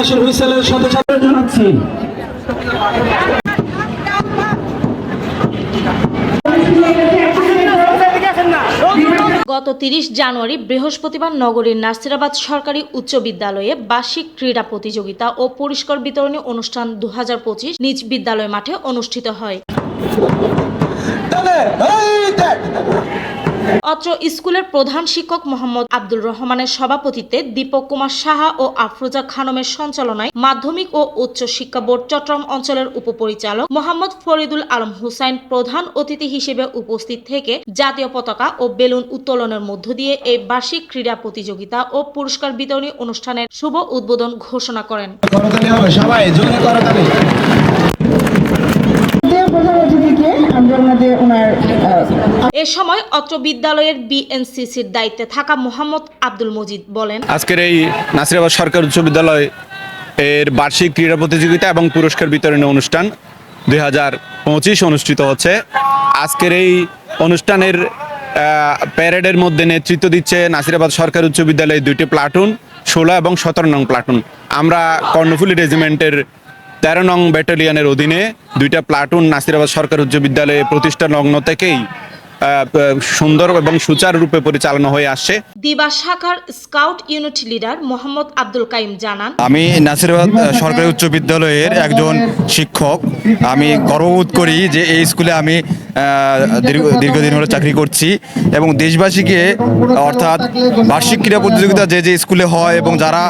বাঁশির হুইসেলের সাথে সাথে জানাচ্ছি গত ৩০ জানুয়ারি বৃহস্পতিবার নগরীর নাসিরাবাদ সরকারি উচ্চ বিদ্যালয়ে বার্ষিক ক্রীড়া প্রতিযোগিতা ও পুরস্কার বিতরণী অনুষ্ঠান 2025 নিজ বিদ্যালয় মাঠে অনুষ্ঠিত হয়। অত্র স্কুলের প্রধান শিক্ষক মোহাম্মদ আব্দুর রহমানের সভাপতিত্বে দীপক কুমার সাহা ও আফরোজা খানমের সঞ্চালনায় মাধ্যমিক ও উচ্চ শিক্ষা বোর্ড চট্টগ্রাম অঞ্চলের উপপরিচালক মোহাম্মদ ফরিদুল আলম হুসাইন প্রধান অতিথি হিসেবে উপস্থিত থেকে জাতীয় পতাকা ও বেলুন উত্তোলনের মধ্য দিয়ে এই বার্ষিক ক্রীড়া প্রতিযোগিতা ও পুরস্কার বিতরণী অনুষ্ঠানের শুভ উদ্বোধন ঘোষণা করেন। এ সময় অত্র বিদ্যালয়ের বিএনসিসির দায়িত্বে থাকা মোহাম্মদ আব্দুল মজিদ বলেন, আজকের এই নাসিরাবাদ সরকারি উচ্চ বিদ্যালয় এর বার্ষিক ক্রীড়া প্রতিযোগিতা এবং পুরস্কার বিতরণী অনুষ্ঠান 2025 অনুষ্ঠিত হচ্ছে। আজকের এই অনুষ্ঠানের প্যারেডের মধ্যে নেতৃত্ব দিচ্ছে নাসিরাবাদ সরকারি উচ্চ বিদ্যালয়ের 2টি প্লাটুন, 16 এবং 17 নং প্লাটুন। আমরা কর্ণফুলী রেজিমেন্টের 13 নং ব্যাটালিয়নের অধীনে 2টা প্লাটুন নাসিরাবাদ সরকারি উচ্চ বিদ্যালয়ে প্রতিষ্ঠা লগ্ন থেকেই সুন্দর এবং সুচারুরূপে পরিচালনা হয়ে আসছে। দিবা শাখার scout unit leader Mohammad Abdul Qayyim জানান, আমি নাসিরাবাদ সরকারি উচ্চ বিদ্যালয়ের একজন শিক্ষক। আমি গর্ববোধ করি যে এই স্কুলে আমি দীর্ঘদিন হলো চাকরি করছি এবং দেশবাসীকে অর্থাৎ বার্ষিক ক্রীড়া প্রতিযোগিতা যে স্কুলে হয় এবং যারা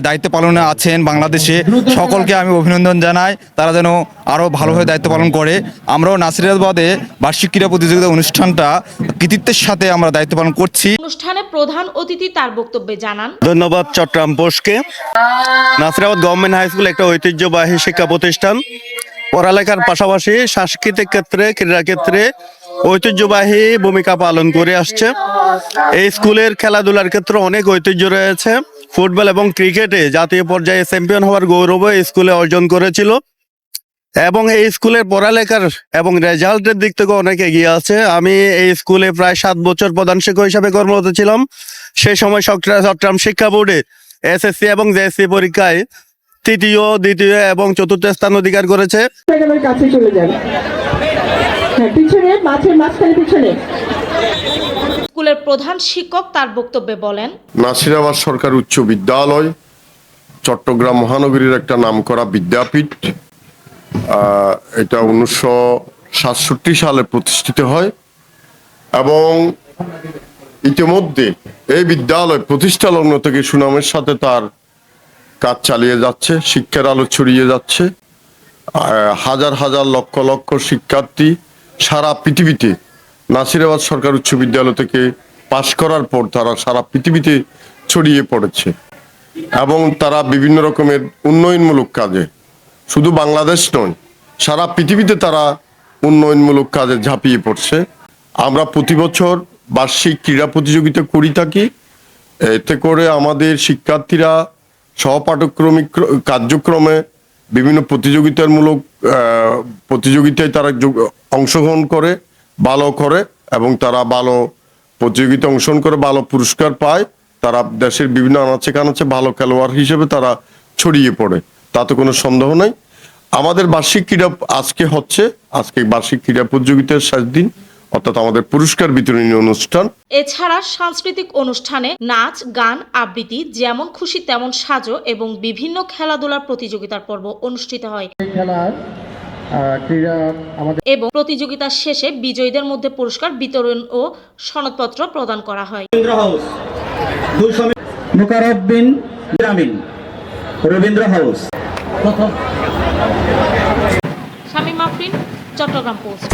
দায়িত্ব পালনে আছেন বাংলাদেশে সকলকে আমি অভিনন্দন জানাই। তারা যেন আরও ভালোভাবে দায়িত্ব পালন করে। আমরাও নাসিরাবাদে বার্ষিক ক্রীড়া প্রতিযোগিতা অনুষ্ঠানটা কৃতিত্বের সাথে আমরা দায়িত্ব পালন করছি। অনুষ্ঠানে প্রধান অতিথি তার বক্তব্যে জানান, ধন্যবাদ চট্টগ্রাম পোস্টকে। নাসিরাবাদ গভর্নমেন্ট হাই স্কুল একটা ঐতিহ্যবাহী শিক্ষা প্রতিষ্ঠান। পড়ালেখার পাশাপাশি সাংস্কৃতিক ক্ষেত্রে, ক্রীড়া ক্ষেত্রে ঐতিহ্যবাহী ভূমিকা পালন করে আসছে। এই স্কুলের খেলাধুলার ক্ষেত্রে অনেক ঐতিহ্য রয়েছে। ফুটবল এবং ক্রিকেটে জাতীয় পর্যায়ে চ্যাম্পিয়ন হওয়ার গৌরব এই স্কুলে অর্জন করেছিল এবং এই স্কুলের পড়ালেখার এবং রেজাল্টের দিক থেকে অনেক এগিয়ে আছে। আমি এই স্কুলে প্রায় 7 বছর প্রধান শিক্ষক হিসাবে কর্মরত ছিলাম। সেই সময় চট্টগ্রাম শিক্ষা বোর্ডে এসএসসি এবং জেএসসি পরীক্ষায় তৃতীয়, দ্বিতীয় এবং চতুর্থ স্থান অধিকার করেছে। স্কুলের প্রধান শিক্ষক তার বক্তব্যে বলেন, নাসিরাবাদ সরকারি উচ্চ বিদ্যালয় চট্টগ্রাম মহানগরীর একটা নামকরা বিদ্যাপীঠ। এটা 1967 সালে প্রতিষ্ঠিত হয় এবং ইতিমধ্যে এই বিদ্যালয় প্রতিষ্ঠা লগ্ন থেকে সুনামের সাথে তার কাজ চালিয়ে যাচ্ছে, শিক্ষার আলো ছড়িয়ে যাচ্ছে। হাজার হাজার লক্ষ লক্ষ শিক্ষার্থী সারা পৃথিবীতে নাসিরাবাদ সরকারি উচ্চ বিদ্যালয় থেকে পাশ করার পর তারা সারা পৃথিবীতে ছড়িয়ে পড়েছে এবং তারা বিভিন্ন রকমের উন্নয়নমূলক কাজে, শুধু বাংলাদেশ নয় সারা পৃথিবীতে তারা উন্নয়নমূলক কাজে ঝাঁপিয়ে পড়ছে। আমরা প্রতি বছর বার্ষিক ক্রীড়া প্রতিযোগিতা করে থাকি। এতে করে আমাদের শিক্ষার্থীরা সহপাঠক্রমিক কার্যক্রমে বিভিন্ন প্রতিযোগিতায় তারা অংশগ্রহণ করে, ভালো করে এবং তারা ভালো প্রতিযোগিতায় অংশগ্রহণ করে ভালো পুরস্কার পায়। তারা দেশের বিভিন্ন আনাচে কানাচে ভালো খেলোয়াড় হিসেবে তারা ছড়িয়ে পড়ে, তাতে কোনো সন্দেহ নাই। আমাদের বার্ষিক ক্রীড়া আজকে বার্ষিক ক্রীড়া প্রতিযোগিতার শেষ দিন, অর্থাৎ আমাদের পুরস্কার বিতরণী অনুষ্ঠান। এছাড়া সাংস্কৃতিক অনুষ্ঠানে নাচ, গান, আবৃত্তি, যেমন খুশি তেমন সাজো এবং বিভিন্ন খেলাধুলার প্রতিযোগিতার পর্ব অনুষ্ঠিত হয় এবং প্রতিযোগিতার শেষে বিজয়ীদের মধ্যে পুরস্কার বিতরণ ও সনদপত্র প্রদান করা হয়। Rabindra House Shamim Afrin, Chattogram post.